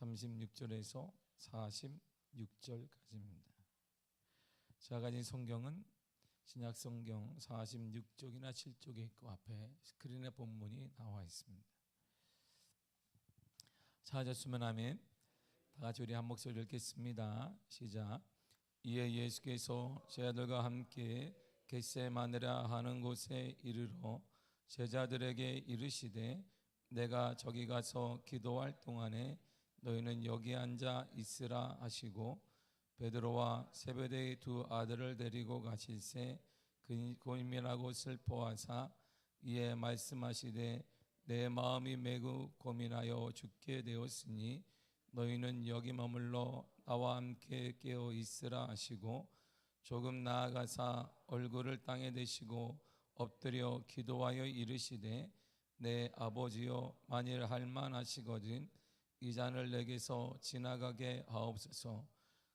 36절에서 46절까지입니다. 제가 가진 성경은 신약 성경 46쪽이나 7쪽에 있고 앞에 스크린에 본문이 나와 있습니다. 찾았으면 아멘. 다 같이 우리 한 목소리 읽겠습니다. 시작. 이에 예수께서 제자들과 함께 겟세마네라 하는 곳에 이르러 제자들에게 이르시되 내가 저기 가서 기도할 동안에 너희는 여기 앉아 있으라 하시고 베드로와 세베대의 두 아들을 데리고 가실새 고민하고 슬퍼하사 이에 말씀하시되 내 마음이 매우 고민하여 죽게 되었으니 너희는 여기 머물러 나와 함께 깨어 있으라 하시고 조금 나아가사 얼굴을 땅에 대시고 엎드려 기도하여 이르시되 내 아버지여 만일 할만하시거든 이 잔을 내게서 지나가게 하옵소서.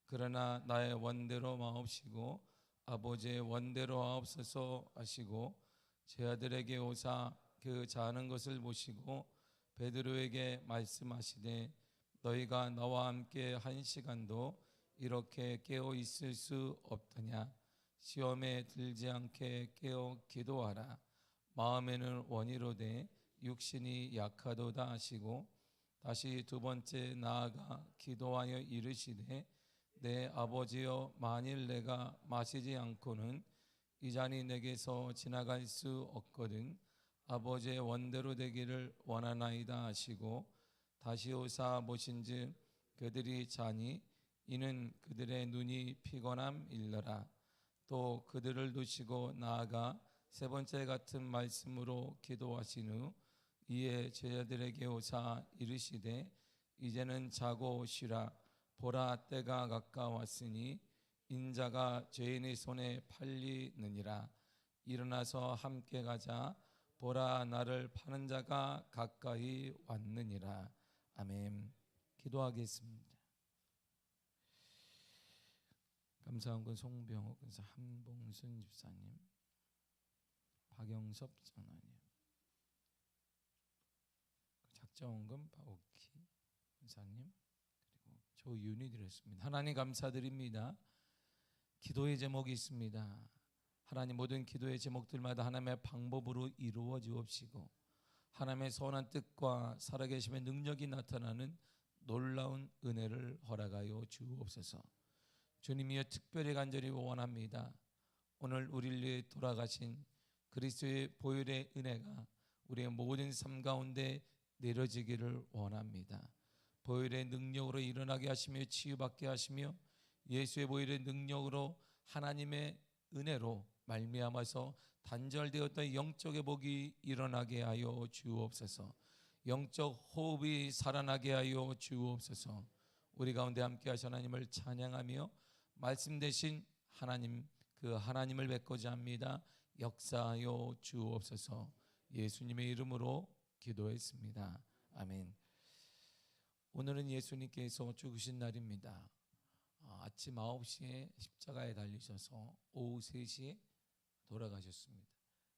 그러나 나의 원대로 마옵시고 아버지의 원대로 하옵소서 하시고 제 아들에게 오사 그 자는 것을 보시고 베드로에게 말씀하시되 너희가 나와 함께 한 시간도 이렇게 깨어 있을 수 없더냐. 시험에 들지 않게 깨어 기도하라. 마음에는 원이로되 육신이 약하도다 하시고 다시 두 번째 나아가 기도하여 이르시되 내 아버지여 만일 내가 마시지 않고는 이 잔이 내게서 지나갈 수 없거든 아버지의 원대로 되기를 원하나이다 하시고 다시 오사 보신즉 그들이 자니 이는 그들의 눈이 피곤함 일러라. 또 그들을 두시고 나아가 세 번째 같은 말씀으로 기도하신 후 이에 제자들에게 오사 이르시되 이제는 자고 쉬라. 보라 때가 가까웠으니 인자가 죄인의 손에 팔리느니라. 일어나서 함께 가자. 보라 나를 파는 자가 가까이 왔느니라. 아멘. 기도하겠습니다. 감사한군 송병호 근사, 한봉순 집사님, 박영섭 전원님, 작정원금 박옥희 권사님, 그리고 조윤희 드렸습니다. 하나님 감사드립니다. 기도의 제목이 있습니다. 하나님 모든 기도의 제목들마다 하나님의 방법으로 이루어 주옵시고 하나님의 선한 뜻과 살아계심의 능력이 나타나는 놀라운 은혜를 허락하여 주옵소서. 주님이여 특별히 간절히 원합니다. 오늘 우리를 위해 돌아가신 그리스도의 보혈의 은혜가 우리의 모든 삶 가운데 내려지기를 원합니다. 보혈의 능력으로 일어나게 하시며 치유받게 하시며 예수의 보혈의 능력으로 하나님의 은혜로 말미암아서 단절되었던 영적 회복이 일어나게 하여 주옵소서. 영적 호흡이 살아나게 하여 주옵소서. 우리 가운데 함께 하신 하나님을 찬양하며 말씀 대신 하나님 그 하나님을 뵙고자 합니다. 역사하여 주옵소서. 예수님의 이름으로 기도했습니다. 아멘. 오늘은 예수님께서 죽으신 날입니다. 아침 9시에 십자가에 달리셔서 오후 3시에 돌아가셨습니다.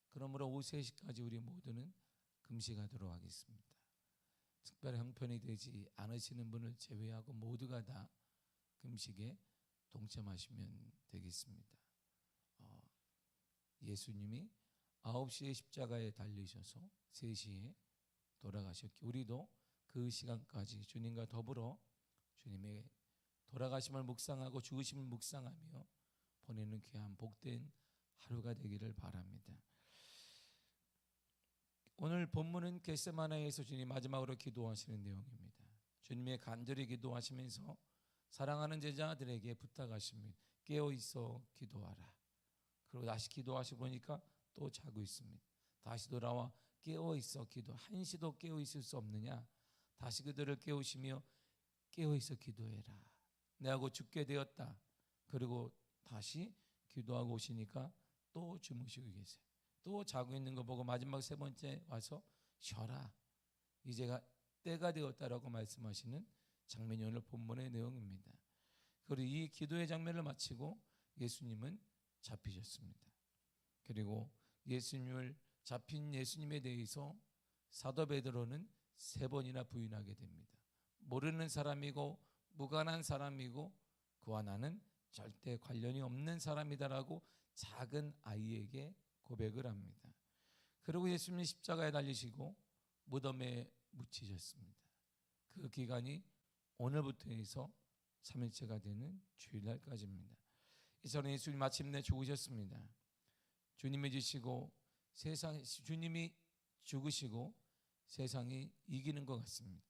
그러므로 오후 3시까지 우리 모두는 금식하도록 하겠습니다. 특별 형편이 되지 않으시는 분을 제외하고 모두가 다 금식에 동참하시면 되겠습니다. 예수님이 9시에 십자가에 달리셔서 3시에 돌아가셨기 우리도 그 시간까지 주님과 더불어 주님의 돌아가심을 묵상하고 죽으심을 묵상하며 보내는 귀한 복된 하루가 되기를 바랍니다. 오늘 본문은 겟세마네에서 주님 마지막으로 기도하시는 내용입니다. 주님의 간절히 기도하시면서 사랑하는 제자들에게 부탁하십니다. 깨어 있어 기도하라. 그리고 다시 기도하시고 보니까 또 자고 있습니다. 다시 돌아와 깨어 있어 기도. 한시도 깨어 있을 수 없느냐? 다시 그들을 깨우시며 깨어 있어 기도해라. 내가 곧 죽게 되었다. 그리고 다시 기도하고 오시니까 또 주무시고 계세요. 또 자고 있는 거 보고 마지막 세 번째 와서 쉬어라. 이제가 때가 되었다라고 말씀하시는 장면이 오늘 본문의 내용입니다. 그리고 이 기도의 장면을 마치고 예수님은 잡히셨습니다. 그리고 예수님을 잡힌 예수님에 대해서 사도 베드로는 3번이나 부인하게 됩니다. 모르는 사람이고 무관한 사람이고 그와 나는 절대 관련이 없는 사람이다라고 작은 아이에게 고백을 합니다. 그리고 예수님이 십자가에 달리시고 무덤에 묻히셨습니다. 그 기간이 오늘부터 해서 3일째가 되는 주일날까지입니다. 이처럼 예수님이 마침내 죽으셨습니다. 주님이 주님이 죽으시고 세상이 이기는 것 같습니다.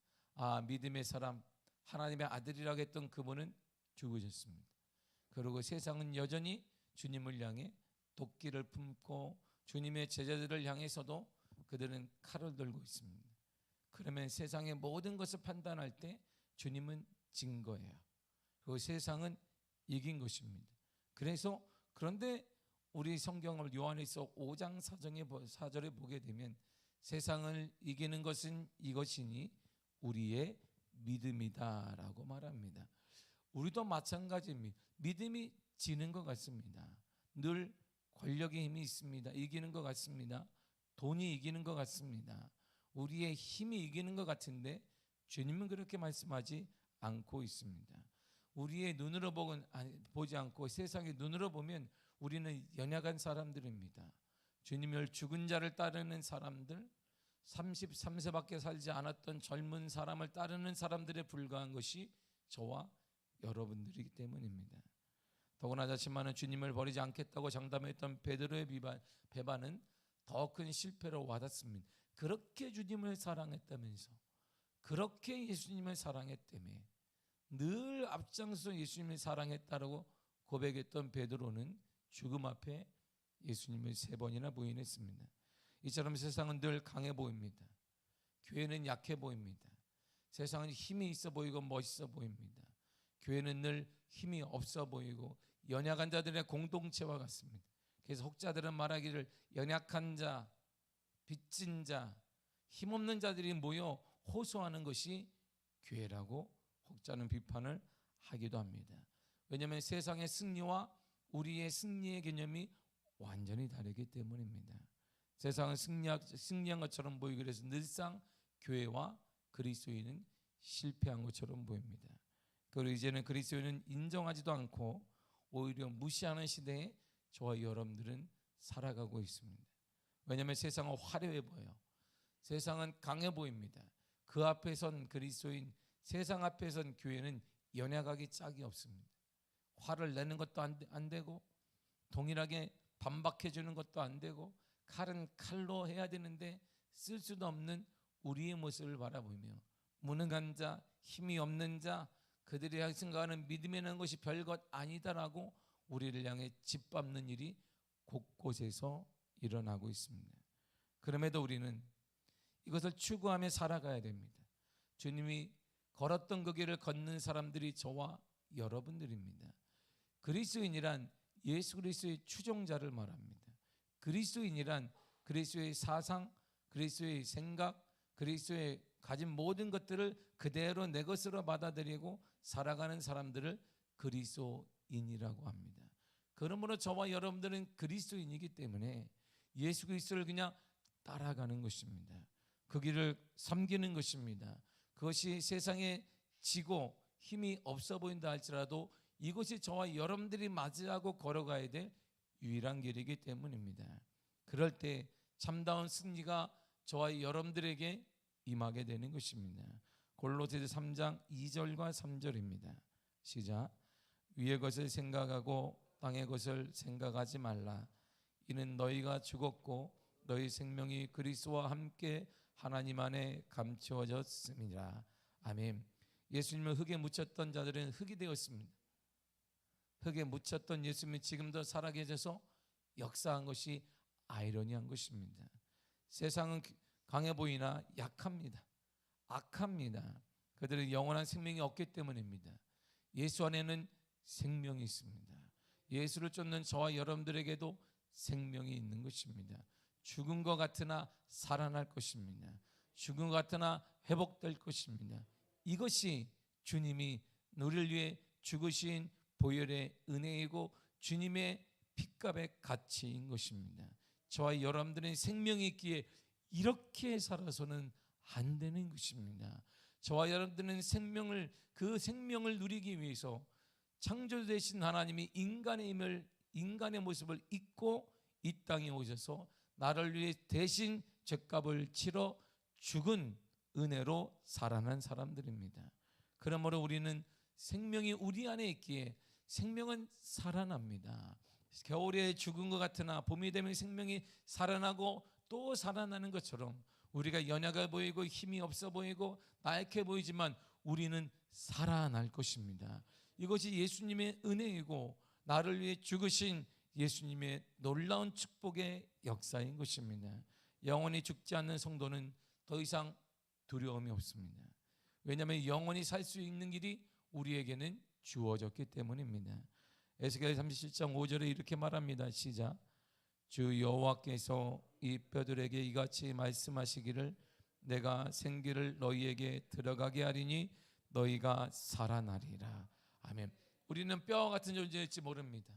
믿음의 사람, 하나님의 아들이라고 했던 그분은 죽으셨습니다. 그리고 세상은 여전히 주님을 향해 도끼를 품고 주님의 제자들을 향해서도 그들은 칼을 들고 있습니다. 그러면 세상의 모든 것을 판단할 때 주님은 진 거예요. 그리고 세상은 이긴 것입니다. 그런데 우리 성경을 요한일서 5장 4절에 보게 되면 세상을 이기는 것은 이것이니 우리의 믿음이다라고 말합니다. 우리도 마찬가지입니다. 믿음이 지는 것 같습니다. 늘 권력의 힘이 있습니다. 이기는 것 같습니다. 돈이 이기는 것 같습니다. 우리의 힘이 이기는 것 같은데 주님은 그렇게 말씀하지 않고 있습니다. 우리의 눈으로 보지 않고 세상의 눈으로 보면 우리는 연약한 사람들입니다. 주님을 죽은 자를 따르는 사람들, 33세밖에 살지 않았던 젊은 사람을 따르는 사람들에 불과한 것이 저와 여러분들이기 때문입니다. 더구나 자신만은 주님을 버리지 않겠다고 장담했던 베드로의 배반은 더 큰 실패로 와닿습니다. 그렇게 주님을 사랑했다면서, 그렇게 예수님을 사랑했다며 늘 앞장서 예수님을 사랑했다라고 고백했던 베드로는 죽음 앞에 예수님을 3번이나 부인했습니다. 이처럼 세상은 늘 강해 보입니다. 교회는 약해 보입니다. 세상은 힘이 있어 보이고 멋있어 보입니다. 교회는 늘 힘이 없어 보이고 연약한 자들의 공동체와 같습니다. 그래서 혹자들은 말하기를 연약한 자, 빚진 자, 힘없는 자들이 모여 호소하는 것이 교회라고 혹자는 비판을 하기도 합니다. 왜냐하면 세상의 승리와 우리의 승리의 개념이 완전히 다르기 때문입니다. 세상은 승리한 것처럼 보이고 그래서 늘상 교회와 그리스도인은 실패한 것처럼 보입니다. 그리고 이제는 그리스도인은 인정하지도 않고 오히려 무시하는 시대에 저와 여러분들은 살아가고 있습니다. 왜냐하면 세상은 화려해 보여요. 세상은 강해 보입니다. 그 앞에 선 그리스도인, 세상 앞에 선 교회는 연약하기 짝이 없습니다. 화를 내는 것도 안 되고 동일하게 반박해 주는 것도 안 되고 칼은 칼로 해야 되는데 쓸 수도 없는 우리의 모습을 바라보며 무능한 자, 힘이 없는 자, 그들이 생각하는 믿음이라는 것이 별것 아니다라고 우리를 향해 짓밟는 일이 곳곳에서 일어나고 있습니다. 그럼에도 우리는 이것을 추구하며 살아가야 됩니다. 주님이 걸었던 그 길을 걷는 사람들이 저와 여러분들입니다. 그리스도인이란 예수 그리스도의 추종자를 말합니다. 그리스도인이란 그리스도의 사상, 그리스도의 생각, 그리스도의 가진 모든 것들을 그대로 내 것으로 받아들이고 살아가는 사람들을 그리스도인이라고 합니다. 그러므로 저와 여러분들은 그리스도인이기 때문에 예수 그리스도를 그냥 따라가는 것입니다. 그 길을 섬기는 것입니다. 그것이 세상에 지고 힘이 없어 보인다 할지라도 이것이 저와 여러분들이 맞이하고 걸어가야 될 유일한 길이기 때문입니다. 그럴 때 참다운 승리가 저와 여러분들에게 임하게 되는 것입니다. 골로새서 3장 2절과 3절입니다. 시작. 위의 것을 생각하고 땅의 것을 생각하지 말라. 이는 너희가 죽었고 너희 생명이 그리스도와 함께 하나님 안에 감추어졌습니다. 아멘. 예수님을 흙에 묻혔던 자들은 흙이 되었습니다. 흙에 묻혔던 예수님이 지금도 살아계셔서 역사한 것이 아이러니한 것입니다. 세상은 강해 보이나 약합니다. 악합니다. 그들은 영원한 생명이 없기 때문입니다. 예수 안에는 생명이 있습니다. 예수를 쫓는 저와 여러분들에게도 생명이 있는 것입니다. 죽은 것 같으나 살아날 것입니다. 죽은 것 같으나 회복될 것입니다. 이것이 주님이 우리를 위해 죽으신 보혈의 은혜이고 주님의 핏값의 가치인 것입니다. 저와 여러분들의 생명이 있기에 이렇게 살아서는 안 되는 것입니다. 저와 여러분들은 그 생명을 누리기 위해서 창조되신 하나님이 인간의 모습을 잊고 이 땅에 오셔서 나를 위해 대신 죗값을 치러 죽은 은혜로 살아난 사람들입니다. 그러므로 우리는 생명이 우리 안에 있기에 생명은 살아납니다. 겨울에 죽은 것 같으나 봄이 되면 생명이 살아나고 또 살아나는 것처럼 우리가 연약해 보이고 힘이 없어 보이고 나약해 보이지만 우리는 살아날 것입니다. 이것이 예수님의 은혜이고 나를 위해 죽으신 예수님의 놀라운 축복의 역사인 것입니다. 영원히 죽지 않는 성도는 더 이상 두려움이 없습니다. 왜냐하면 영원히 살 수 있는 길이 우리에게는 주어졌기 때문입니다. 에스겔 37장 5절에 이렇게 말합니다. 시작. 주 여호와께서 이 뼈들에게 이같이 말씀하시기를 내가 생기를 너희에게 들어가게 하리니 너희가 살아나리라. 아멘. 우리는 뼈와 같은 존재일지 모릅니다.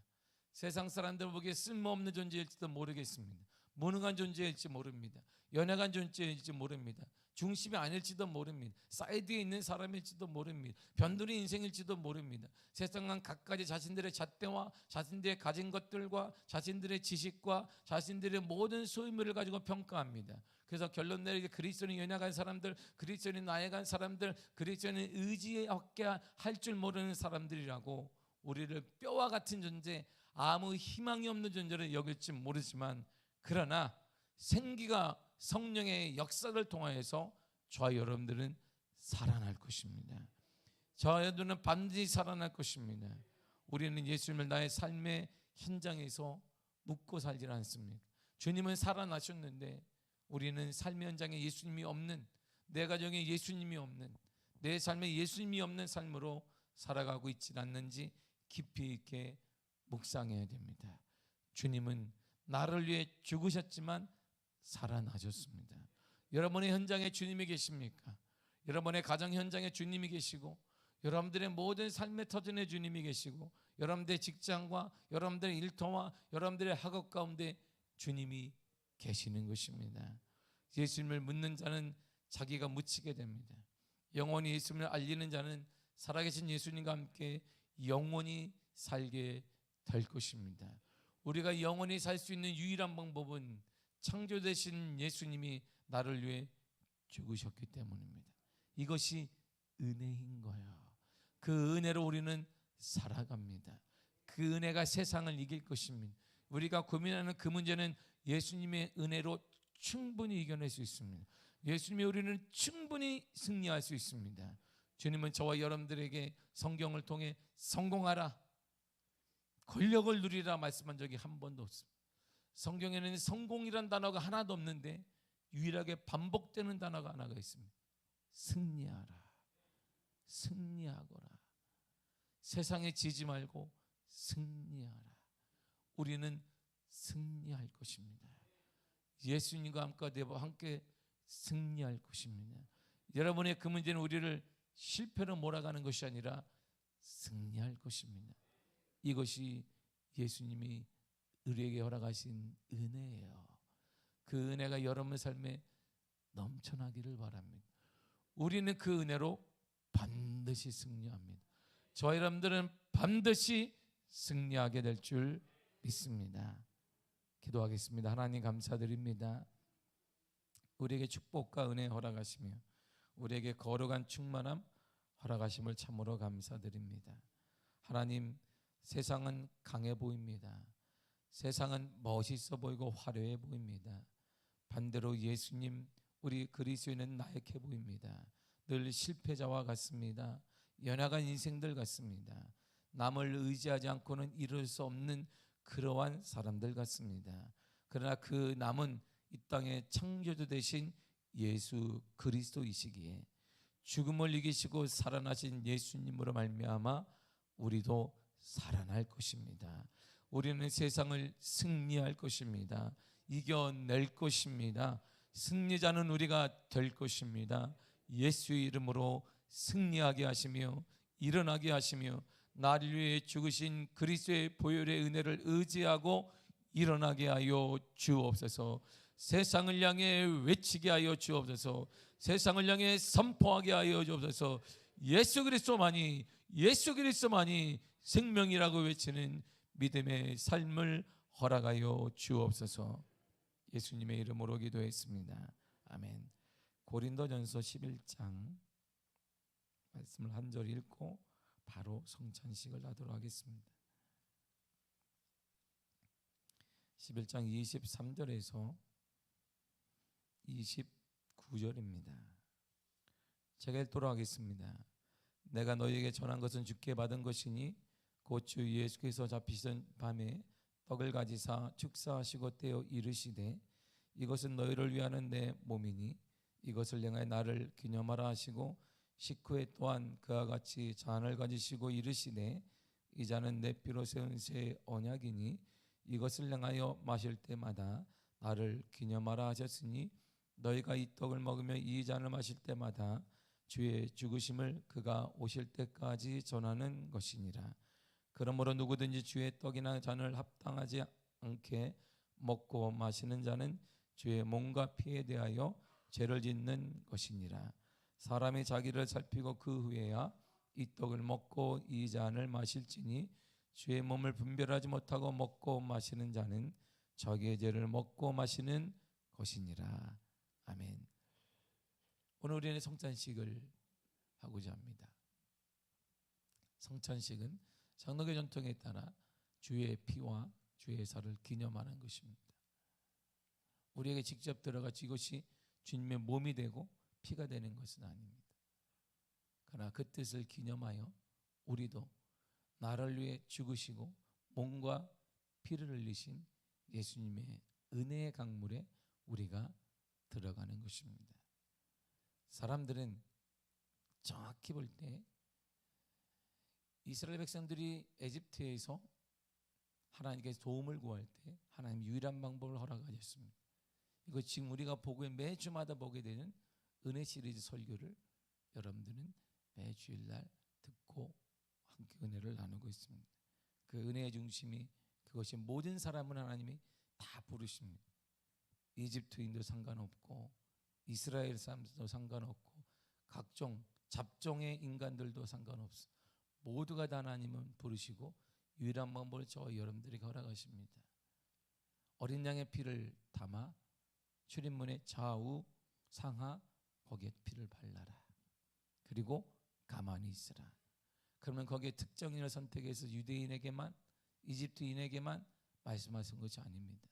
세상 사람들 보기에 쓸모없는 존재일지도 모르겠습니다. 무능한 존재일지 모릅니다. 연약한 존재일지 모릅니다. 중심이 아닐지도 모릅니다. 사이드에 있는 사람일지도 모릅니다. 변두리 인생일지도 모릅니다. 세상은 각가지 자신들의 잣대와 자신들의 가진 것들과 자신들의 지식과 자신들의 모든 소유물을 가지고 평가합니다. 그래서 결론 내리기 그리스도인이 연약한 사람들, 그리스도인이 나약한 사람들, 그리스도인이 의지하게 할 줄 모르는 사람들이라고 우리를 뼈와 같은 존재, 아무 희망이 없는 존재를 여길지 모르지만 그러나 생기가 성령의 역사를 통하여서 저와 여러분들은 살아날 것입니다. 저와 여러분들은 반드시 살아날 것입니다. 우리는 예수님을 나의 삶의 현장에서 묻고 살지 않습니까? 주님은 살아나셨는데 우리는 삶의 현장에 예수님이 없는, 내 가정에 예수님이 없는, 내 삶에 예수님이 없는 삶으로 살아가고 있지 않는지 깊이 있게 묵상해야 됩니다. 주님은 나를 위해 죽으셨지만 살아나셨습니다. 여러분의 현장에 주님이 계십니까? 여러분의 가정 현장에 주님이 계시고 여러분들의 모든 삶의 터전에 주님이 계시고 여러분들의 직장과 여러분들의 일터와 여러분들의 학업 가운데 주님이 계시는 것입니다. 예수님을 묻는 자는 자기가 묻히게 됩니다. 영원히 예수님을 알리는 자는 살아계신 예수님과 함께 영원히 살게 될 것입니다. 우리가 영원히 살 수 있는 유일한 방법은 창조되신 예수님이 나를 위해 죽으셨기 때문입니다. 이것이 은혜인 거예요. 그 은혜로 우리는 살아갑니다. 그 은혜가 세상을 이길 것입니다. 우리가 고민하는 그 문제는 예수님의 은혜로 충분히 이겨낼 수 있습니다. 예수님의 우리는 충분히 승리할 수 있습니다. 주님은 저와 여러분들에게 성경을 통해 성공하라, 권력을 누리라 말씀한 적이 한 번도 없습니다. 성경에는 성공이란 단어가 하나도 없는데 유일하게 반복되는 단어가 하나가 있습니다. 승리하라, 승리하거라. 세상에 지지 말고 승리하라. 우리는 승리할 것입니다. 예수님과 함께 승리할 것입니다. 여러분의 그 문제는 우리를 실패로 몰아가는 것이 아니라 승리할 것입니다. 이것이 예수님이 우리에게 허락하신 은혜예요. 그 은혜가 여러분의 삶에 넘쳐나기를 바랍니다. 우리는 그 은혜로 반드시 승리합니다. 저와 여러분들은 반드시 승리하게 될 줄 믿습니다. 기도하겠습니다. 하나님 감사드립니다. 우리에게 축복과 은혜 허락하시며 우리에게 거룩한 충만함 허락하심을 참으로 감사드립니다. 하나님, 세상은 강해 보입니다. 세상은 멋있어 보이고 화려해 보입니다. 반대로 예수님, 우리 그리스도인은 나약해 보입니다. 늘 실패자와 같습니다. 연약한 인생들 같습니다. 남을 의지하지 않고는 이룰 수 없는 그러한 사람들 같습니다. 그러나 그 남은 이 땅의 창조주 되신 예수 그리스도이시기에 죽음을 이기시고 살아나신 예수님으로 말미암아 우리도 살아날 것입니다. 우리는 세상을 승리할 것입니다. 이겨낼 것입니다. 승리자는 우리가 될 것입니다. 예수의 이름으로 승리하게 하시며 일어나게 하시며 나를 위해 죽으신 그리스도의 보혈의 은혜를 의지하고 일어나게 하여 주옵소서. 세상을 향해 외치게 하여 주옵소서. 세상을 향해 선포하게 하여 주옵소서. 예수 그리스도만이 생명이라고 외치는 믿음의 삶을 허락하여 주옵소서. 예수님의 이름으로 기도했습니다. 아멘. 고린도전서 11장 말씀을 한 절 읽고 바로 성찬식을 하도록 하겠습니다. 11장 23절에서 29절입니다. 제가 읽도록 하겠습니다. 내가 너희에게 전한 것은 주께 받은 것이니 곧 주 예수께서 잡히시던 밤에 떡을 가지사 축사하시고 떼어 이르시되 이것은 너희를 위하는 내 몸이니 이것을 행하여 나를 기념하라 하시고 식후에 또한 그와 같이 잔을 가지시고 이르시되 이 잔은 내 피로 세운 새 언약이니 이것을 행하여 마실 때마다 나를 기념하라 하셨으니 너희가 이 떡을 먹으며 이 잔을 마실 때마다 주의 죽으심을 그가 오실 때까지 전하는 것이니라. 그러므로 누구든지 주의 떡이나 잔을 합당하지 않게 먹고 마시는 자는 주의 몸과 피에 대하여 죄를 짓는 것이니라. 사람이 자기를 살피고 그 후에야 이 떡을 먹고 이 잔을 마실지니 주의 몸을 분별하지 못하고 먹고 마시는 자는 자기의 죄를 먹고 마시는 것이니라. 아멘. 오늘 우리는 성찬식을 하고자 합니다. 성찬식은 장로교 전통에 따라 주의 피와 주의 살을 기념하는 것입니다. 우리에게 직접 들어가서 이것이 주님의 몸이 되고 피가 되는 것은 아닙니다. 그러나 그 뜻을 기념하여 우리도 나를 위해 죽으시고 몸과 피를 흘리신 예수님의 은혜의 강물에 우리가 들어가는 것입니다. 사람들은 정확히 볼 때 이스라엘 백성들이 에집트에서 하나님께서 도움을 구할 때 하나님 유일한 방법을 허락하셨습니다. 이거 지금 우리가 보고 매주마다 보게 되는 은혜 시리즈 설교를 여러분들은 매주일날 듣고 함께 은혜를 나누고 있습니다. 그 은혜의 중심이 그것이 모든 사람을 하나님이 다 부르십니다. 이집트인도 상관없고 이스라엘 사람들도 상관없고 각종 잡종의 인간들도 상관없어. 모두가 다 하나님은 부르시고 유일한 방법을 저와 여러분들에게 허락하십니다. 어린 양의 피를 담아 출입문의 좌우 상하 거기에 피를 발라라. 그리고 가만히 있으라. 그러면 거기에 특정인을 선택해서 유대인에게만 이집트인에게만 말씀하신 것이 아닙니다.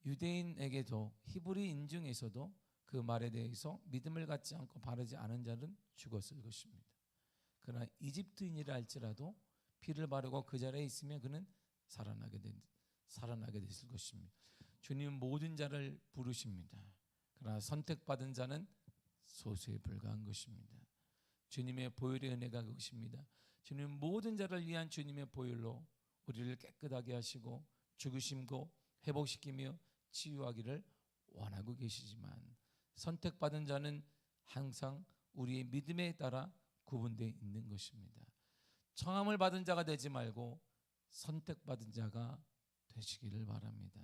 유대인에게도 히브리인 중에서도 그 말에 대해서 믿음을 갖지 않고 바르지 않은 자는 죽었을 것입니다. 그러나 이집트인이라 할지라도 피를 바르고 그 자리에 있으면 그는 살아나게 됐을 것입니다. 주님은 모든 자를 부르십니다. 그러나 선택받은 자는 소수에 불과한 것입니다. 주님의 보혈의 은혜가 그것입니다. 주님은 모든 자를 위한 주님의 보혈로 우리를 깨끗하게 하시고 죽으심고 회복시키며 치유하기를 원하고 계시지만 선택받은 자는 항상 우리의 믿음에 따라 구분되어 있는 것입니다. 청함을 받은 자가 되지 말고 선택받은 자가 되시기를 바랍니다.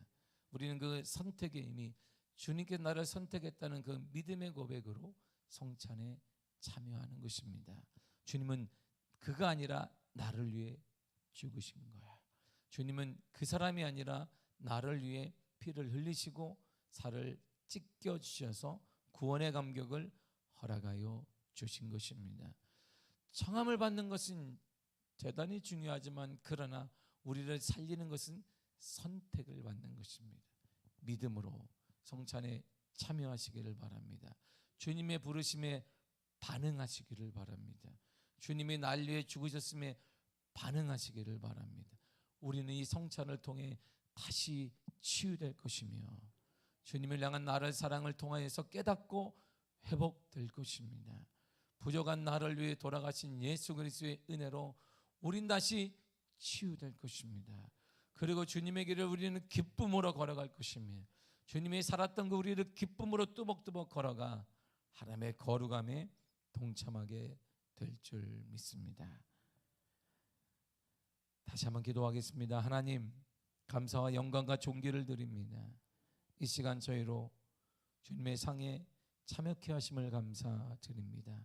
우리는 그 선택의 의미, 주님께 나를 선택했다는 그 믿음의 고백으로 성찬에 참여하는 것입니다. 주님은 그가 아니라 나를 위해 죽으신 거야. 주님은 그 사람이 아니라 나를 위해 피를 흘리시고 살을 찢겨 주셔서 구원의 감격을 허락하여 주신 것입니다. 청함을 받는 것은 대단히 중요하지만 그러나 우리를 살리는 것은 선택을 받는 것입니다. 믿음으로 성찬에 참여하시기를 바랍니다. 주님의 부르심에 반응하시기를 바랍니다. 주님이 날 위해 죽으셨음에 반응하시기를 바랍니다. 우리는 이 성찬을 통해 다시 치유될 것이며 주님을 향한 나를 사랑을 통하여서 깨닫고 회복될 것입니다. 부족한 나를 위해 돌아가신 예수 그리스도의 은혜로 우린 다시 치유될 것입니다. 그리고 주님의 길을 우리는 기쁨으로 걸어갈 것이며 주님이 살았던 그 우리를 기쁨으로 뚜벅뚜벅 걸어가 하나님의 거룩함에 동참하게 될 줄 믿습니다. 다시 한번 기도하겠습니다. 하나님, 감사와 영광과 존귀를 드립니다. 이 시간 저희로 주님의 상에 참여케 하심을 감사드립니다.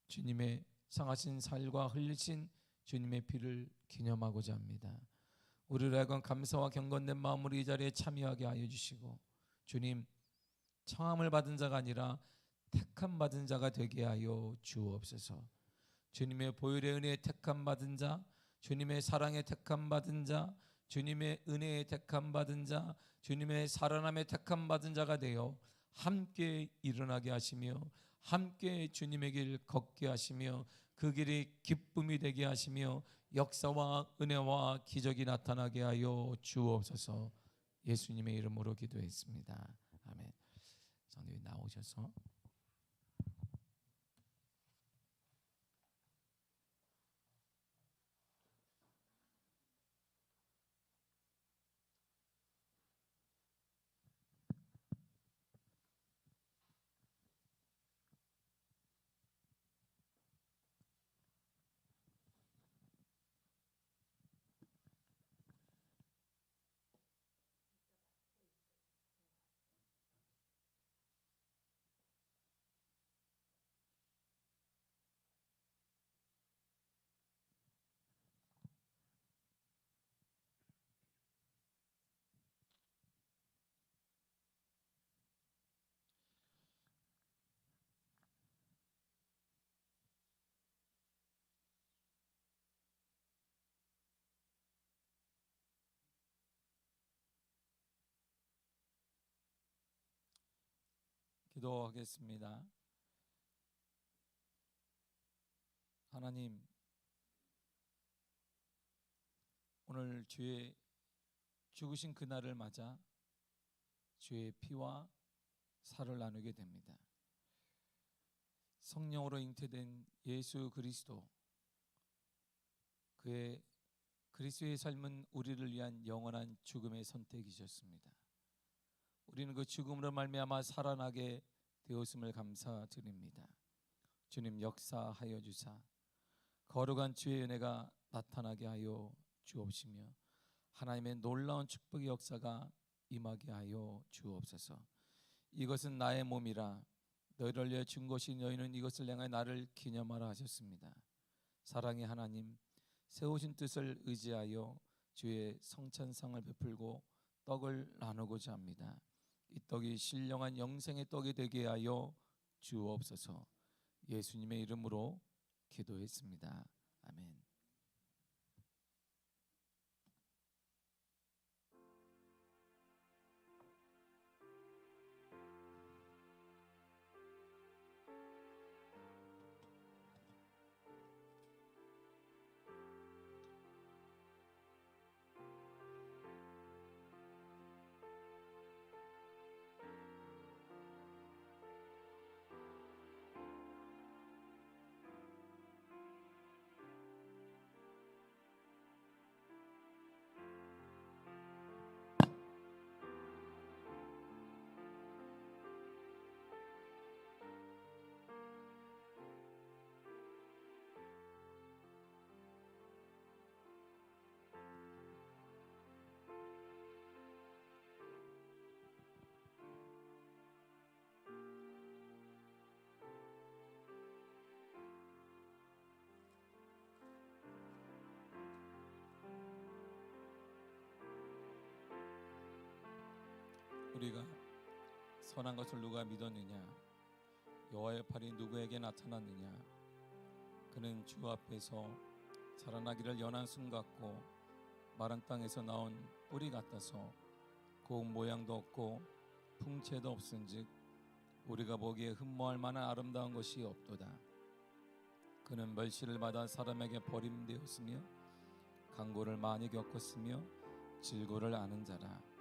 주님의 상하신 살과 흘리신 주님의 피를 기념하고자 합니다. 우리를 하여금 감사와 경건된 마음으로 이 자리에 참여하게 하여 주시고, 주님, 청함을 받은 자가 아니라 택함 받은 자가 되게 하여 주옵소서. 주님의 보혈의 은혜에 택함 받은 자, 주님의 사랑에 택함 받은 자, 주님의 은혜에 택함 받은 자, 주님의 살아남에 택함 받은 자가 되어 함께 일어나게 하시며 함께 주님의 길 걷게 하시며 그 길이 기쁨이 되게 하시며 역사와 은혜와 기적이 나타나게 하여 주옵소서. 예수님의 이름으로 기도했습니다. 아멘. 성도님 나오셔서 기도하겠습니다. 하나님, 오늘 주의 죽으신 그날을 맞아 주의 피와 살을 나누게 됩니다. 성령으로 잉태된 예수 그리스도, 그의 그리스도의 삶은 우리를 위한 영원한 죽음의 선택이셨습니다. 우리는 그 죽음으로 말미암아 살아나게 되었음을 감사드립니다. 주님, 역사하여 주사 거룩한 주의 은혜가 나타나게 하여 주옵시며 하나님의 놀라운 축복의 역사가 임하게 하여 주옵소서. 이것은 나의 몸이라 너희를 위해 준 것이 너희는 이것을 행하여 나를 기념하라 하셨습니다. 사랑의 하나님, 세우신 뜻을 의지하여 주의 성찬상을 베풀고 떡을 나누고자 합니다. 이 떡이 신령한 영생의 떡이 되게 하여 주옵소서. 예수님의 이름으로 기도했습니다. 아멘. 우리가 선한 것을 누가 믿었느냐? 여호와의 팔이 누구에게 나타났느냐? 그는 주 앞에서 자라나기를 연한 순 같고 마른 땅에서 나온 뿌리 같아서 고운 모양도 없고 풍채도 없은즉 우리가 보기에 흠모할 만한 아름다운 것이 없도다. 그는 멸시를 받아 사람에게 버림되었으며 강고를 많이 겪었으며 질고를 아는 자라.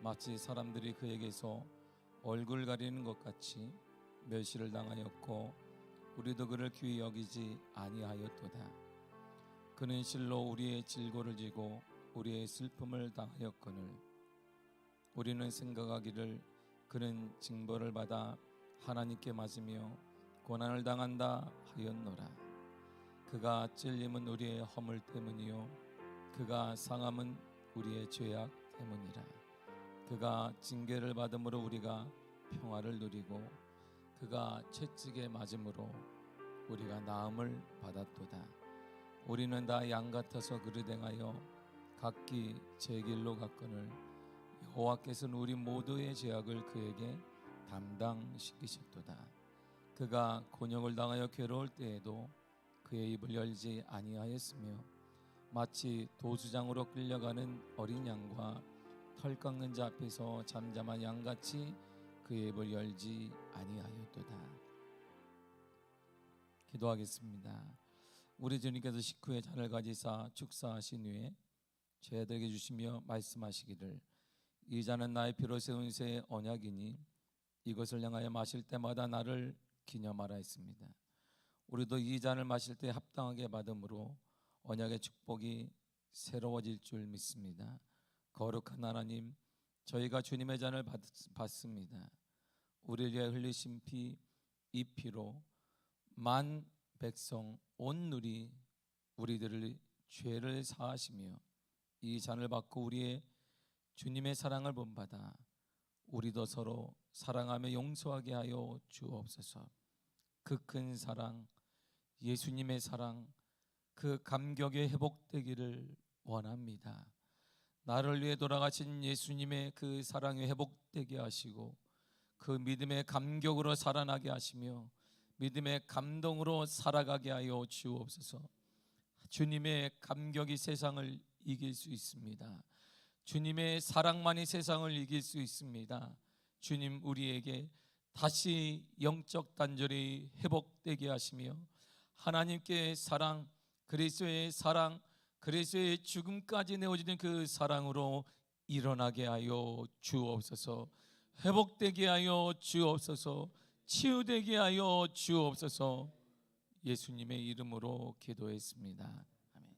마치 사람들이 그에게서 얼굴 가리는 것 같이 멸시를 당하였고 우리도 그를 귀히 여기지 아니하였도다. 그는 실로 우리의 질고를 지고 우리의 슬픔을 당하였거늘 우리는 생각하기를 그는 징벌을 받아 하나님께 맞으며 고난을 당한다 하였노라. 그가 찔림은 우리의 허물 때문이요 그가 상함은 우리의 죄악 때문이라. 그가 징계를 받음으로 우리가 평화를 누리고 그가 채찍에 맞음으로 우리가 나음을 받았도다. 우리는 다 양 같아서 그릇 행하여 각기 제 길로 갔거늘 여호와께서는 우리 모두의 죄악을 그에게 담당시키셨도다. 그가 곤욕을 당하여 괴로울 때에도 그의 입을 열지 아니하였으며 마치 도수장으로 끌려가는 어린 양과 털 깎는 자 앞에서 잠잠한 양같이 그의 입을 열지 아니하였도다. 기도하겠습니다. 우리 주님께서 식후에 잔을 가지사 축사하신 후에 저희들에게 주시며 말씀하시기를 이 잔은 나의 피로 세운 새 언약이니 이것을 향하여 마실 때마다 나를 기념하라 했습니다. 우리도 이 잔을 마실 때 합당하게 받음으로 언약의 축복이 새로워질 줄 믿습니다. 거룩한 하나님, 저희가 주님의 잔을 받습니다. 우리를 위해 흘리신 피, 이 피로 만 백성 온 누리 우리들을 죄를 사하시며 이 잔을 받고 우리의 주님의 사랑을 본받아 우리도 서로 사랑하며 용서하게 하여 주옵소서. 그 큰 사랑, 예수님의 사랑, 그 감격의 회복되기를 원합니다. 나를 위해 돌아가신 예수님의 그 사랑이 회복되게 하시고 그 믿음의 감격으로 살아나게 하시며 믿음의 감동으로 살아가게 하여 주옵소서. 주님의 감격이 세상을 이길 수 있습니다. 주님의 사랑만이 세상을 이길 수 있습니다. 주님 우리에게 다시 영적 단절이 회복되게 하시며 하나님께 사랑, 그리스도의 사랑, 그리스도의 죽음까지 내어지는 그 사랑으로 일어나게 하여 주옵소서. 회복되게 하여 주옵소서. 치유되게 하여 주옵소서. 예수님의 이름으로 기도했습니다. 아멘.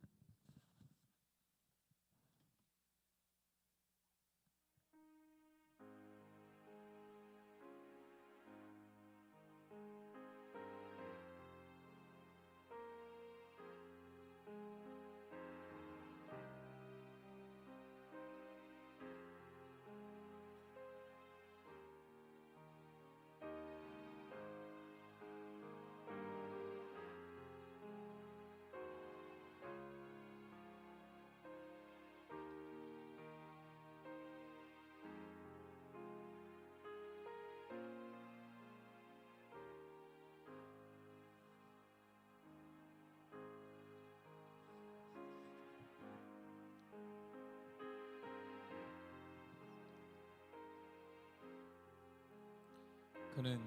그는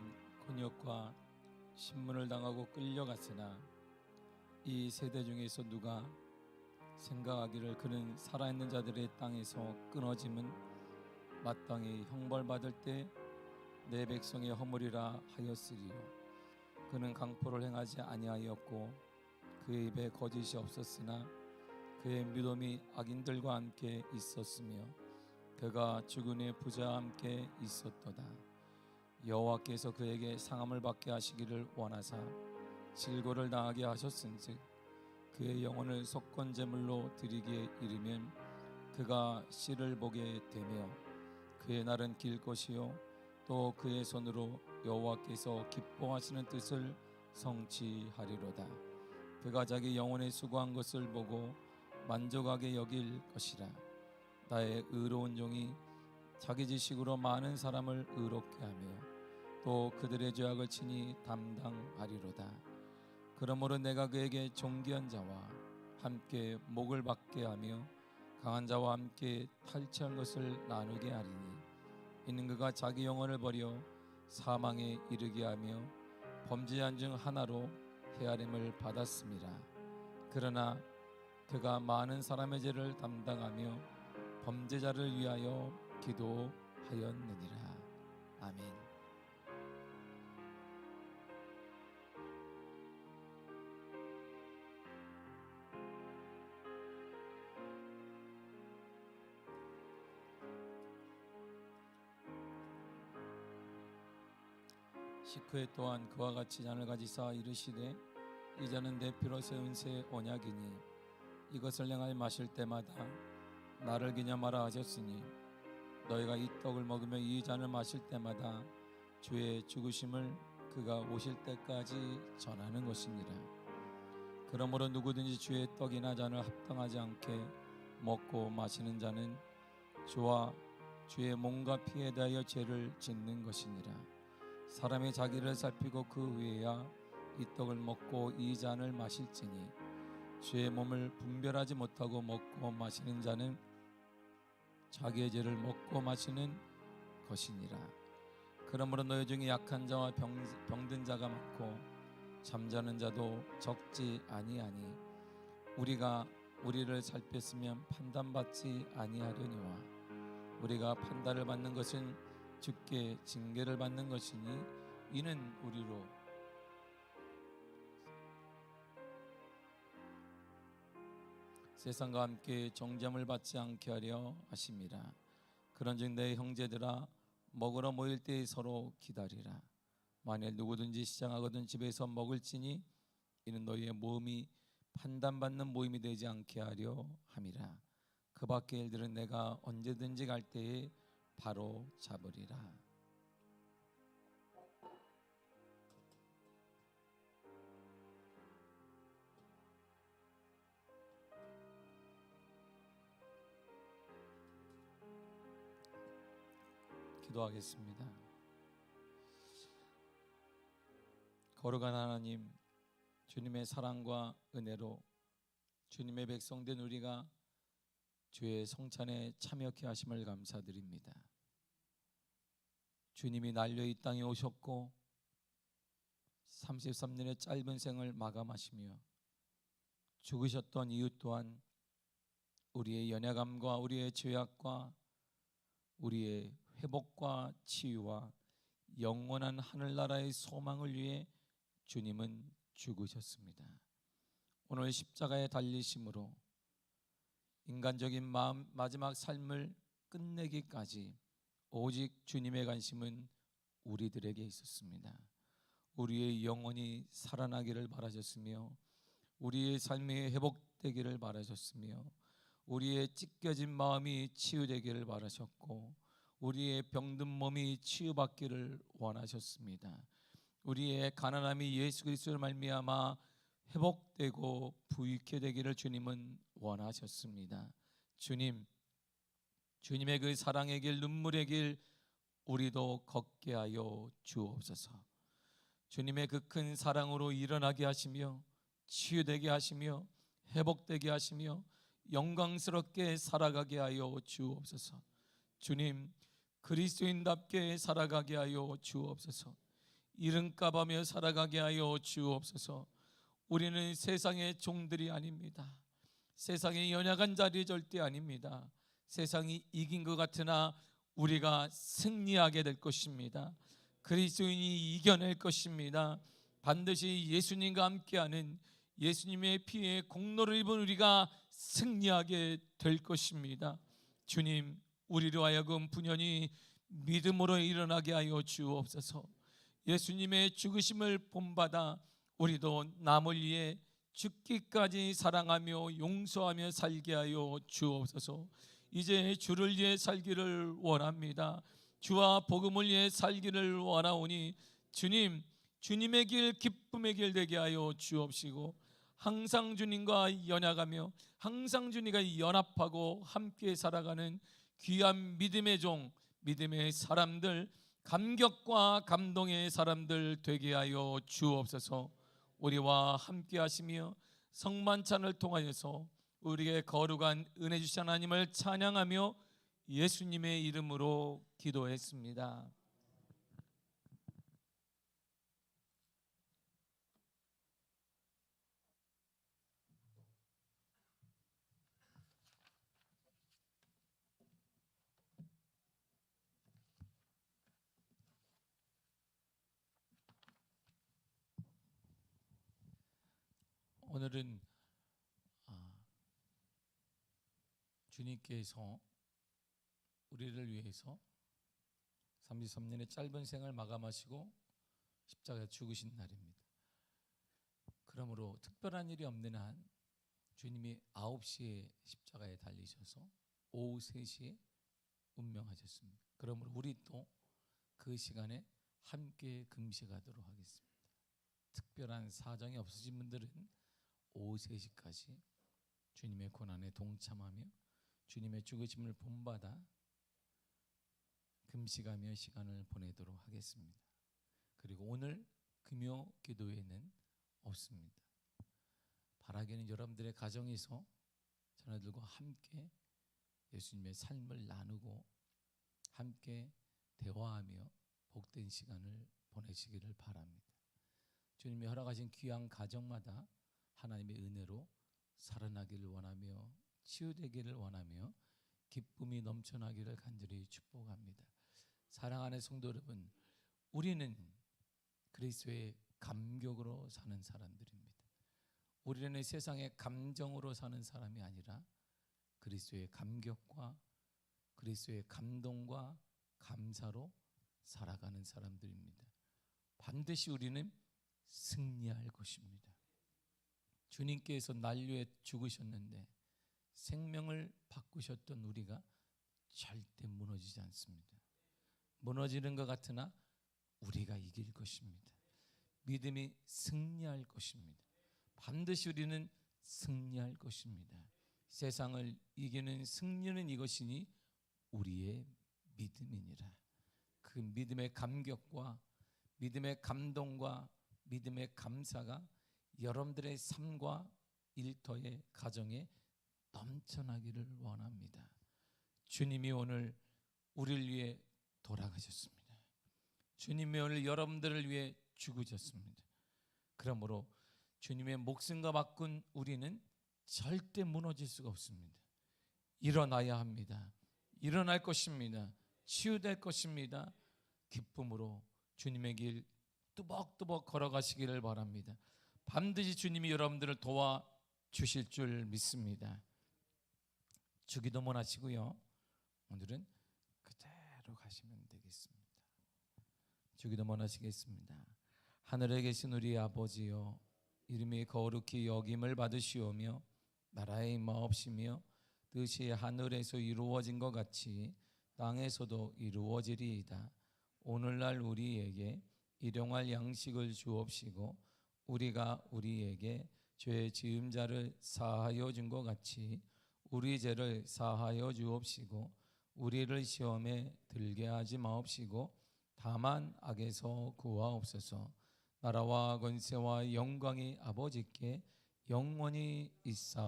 곤욕과 신문을 당하고 끌려갔으나 이 세대 중에서 누가 생각하기를 그는 살아있는 자들의 땅에서 끊어짐은 마땅히 형벌받을 때 내 백성의 허물이라 하였으리요. 그는 강포를 행하지 아니하였고 그의 입에 거짓이 없었으나 그의 무덤이 악인들과 함께 있었으며 그가 죽은의 부자와 함께 있었도다. 여호와께서 그에게 상함을 받게 하시기를 원하사 질고를 당하게 하셨은즉 그의 영혼을 속건 제물로 드리기에 이르면 그가 씨를 보게 되며 그의 날은 길 것이요 또 그의 손으로 여호와께서 기뻐하시는 뜻을 성취하리로다. 그가 자기 영혼에 수고한 것을 보고 만족하게 여길 것이라. 나의 의로운 종이 자기 지식으로 많은 사람을 의롭게 하며 또 그들의 죄악을 친히 담당하리로다. 그러므로 내가 그에게 존귀한 자와 함께 목을 받게 하며 강한 자와 함께 탈취한 것을 나누게 하리니 이는 그가 자기 영혼을 버려 사망에 이르게 하며 범죄한 중 하나로 헤아림을 받았음이라. 그러나 그가 많은 사람의 죄를 담당하며 범죄자를 위하여 기도하였느니라. 아멘. 식후에 또한 그와 같이 잔을 가지사 이르시되 이 잔은 내 피로 세운 새 언약이니 이것을 행하여 마실 때마다 나를 기념하라 하셨으니 너희가 이 떡을 먹으며 이 잔을 마실 때마다 주의 죽으심을 그가 오실 때까지 전하는 것이니라. 그러므로 누구든지 주의 떡이나 잔을 합당하지 않게 먹고 마시는 자는 주와 주의 몸과 피에 대하여 죄를 짓는 것이니라. 사람이 자기를 살피고 그 후에야 이 떡을 먹고 이 잔을 마실지니 주의 몸을 분별하지 못하고 먹고 마시는 자는 자기의 죄를 먹고 마시는 것이니라. 그러므로 너희 중에 약한 자와 병든 자가 많고 잠자는 자도 적지 아니하니 우리가 우리를 살폈으면 판단받지 아니하려니와 우리가 판단을 받는 것은 주께 징계를 받는 것이니 이는 우리로 세상과 함께 정죄함을 받지 않게 하려 하심이라. 그런즉 내 형제들아 먹으러 모일 때 서로 기다리라. 만일 누구든지 시장하거든 집에서 먹을지니 이는 너희의 모임이 판단받는 모임이 되지 않게 하려 함이라. 그 밖의 일들은 내가 언제든지 갈 때에 바로 잡으리라. 기도하겠습니다. 거룩한 하나님, 주님의 사랑과 은혜로 주님의 백성된 우리가 주의 성찬에 참여케 하심을 감사드립니다. 주님이 날려 이 땅에 오셨고 33년의 짧은 생을 마감하시며 죽으셨던 이유 또한 우리의 연약함과 우리의 죄악과 우리의 회복과 치유와 영원한 하늘나라의 소망을 위해 주님은 죽으셨습니다. 오늘 십자가에 달리심으로 인간적인 마지막 삶을 끝내기까지 오직 주님의 관심은 우리들에게 있었습니다. 우리의 영혼이 살아나기를 바라셨으며 우리의 삶이 회복되기를 바라셨으며 우리의 찢겨진 마음이 치유되기를 바라셨고 우리의 병든 몸이 치유받기를 원하셨습니다. 우리의 가난함이 예수 그리스도를 말미암아 회복되고 부유케 되기를 주님은 원하셨습니다. 주님의 그 사랑의 길, 눈물의 길 우리도 걷게 하여 주옵소서. 주님의 그 큰 사랑으로 일어나게 하시며 치유되게 하시며 회복되게 하시며 영광스럽게 살아가게 하여 주옵소서. 주님, 그리스도인답게 살아가게 하여 주옵소서. 이름값하며 살아가게 하여 주옵소서. 우리는 세상의 종들이 아닙니다. 세상의 연약한 자리 절대 아닙니다. 세상이 이긴 것 같으나 우리가 승리하게 될 것입니다. 그리스도인이 이겨낼 것입니다. 반드시 예수님과 함께하는 예수님의 피에 공로를 입은 우리가 승리하게 될 것입니다. 주님, 우리로 하여금 분연히 믿음으로 일어나게 하여 주옵소서. 예수님의 죽으심을 본받아 우리도 남을 위해 죽기까지 사랑하며 용서하며 살게 하여 주옵소서. 이제 주를 위해 살기를 원합니다. 주와 복음을 위해 살기를 원하오니 주님, 주님의 길, 기쁨의 길 되게 하여 주옵시고 항상 주님과 연약하며 항상 주님과 연합하고 함께 살아가는 귀한 믿음의 종, 믿음의 사람들, 감격과 감동의 사람들 되게 하여 주옵소서. 우리와 함께 하시며 성만찬을 통하여서 우리에게 거룩한 은혜 주신 하나님을 찬양하며 예수님의 이름으로 기도했습니다. 오늘은 주님께서 우리를 위해서 33년의 짧은 생을 마감하시고 십자가에 죽으신 날입니다. 그러므로 특별한 일이 없는 한 주님이 9시에 십자가에 달리셔서 오후 3시에 운명하셨습니다. 그러므로 우리 또 그 시간에 함께 금식하도록 하겠습니다. 특별한 사정이 없으신 분들은 오후 3시까지 주님의 고난에 동참하며 주님의 죽으심을 본받아 금식하며 시간을 보내도록 하겠습니다. 그리고 오늘 금요 기도회는 없습니다. 바라기는 여러분들의 가정에서 자녀들과 함께 예수님의 삶을 나누고 함께 대화하며 복된 시간을 보내시기를 바랍니다. 주님이 허락하신 귀한 가정마다 하나님의 은혜로 살아나기를 원하며 치유되기를 원하며 기쁨이 넘쳐나기를 간절히 축복합니다. 사랑하는 성도 여러분, 우리는 그리스도의 감격으로 사는 사람들입니다. 우리는 세상의 감정으로 사는 사람이 아니라 그리스도의 감격과 그리스도의 감동과 감사로 살아가는 사람들입니다. 반드시 우리는 승리할 것입니다. 주님께서 난류에 죽으셨는데 생명을 바꾸셨던 우리가 절대 무너지지 않습니다. 무너지는 것 같으나 우리가 이길 것입니다. 믿음이 승리할 것입니다. 반드시 우리는 승리할 것입니다. 세상을 이기는 승리는 이것이니 우리의 믿음이니라. 그 믿음의 감격과 믿음의 감동과 믿음의 감사가 여러분들의 삶과 일터의 가정에 넘쳐나기를 원합니다. 주님이 오늘 우리를 위해 돌아가셨습니다. 주님이 오늘 여러분들을 위해 죽으셨습니다. 그러므로 주님의 목숨과 바꾼 우리는 절대 무너질 수가 없습니다. 일어나야 합니다. 일어날 것입니다. 치유될 것입니다. 기쁨으로 주님의 길 뚜벅뚜벅 걸어가시기를 바랍니다. 반드시 주님이 여러분들을 도와주실 줄 믿습니다. 주기도문 하시고요. 오늘은 그대로 가시면 되겠습니다. 주기도문 하시겠습니다. 하늘에 계신 우리 아버지여, 이름이 거룩히 여김을 받으시오며 나라의 임하옵시며 뜻이 하늘에서 이루어진 것 같이 땅에서도 이루어지리이다. 오늘날 우리에게 일용할 양식을 주옵시고 우리가 우리에게 죄 지은 자를 사하여 준 것 같이 우리 죄를 사하여 주옵시고 우리를 시험에 들게 하지 마옵시고 다만 악에서 구하옵소서. 나라와 권세와 영광이 아버지께 영원히 있사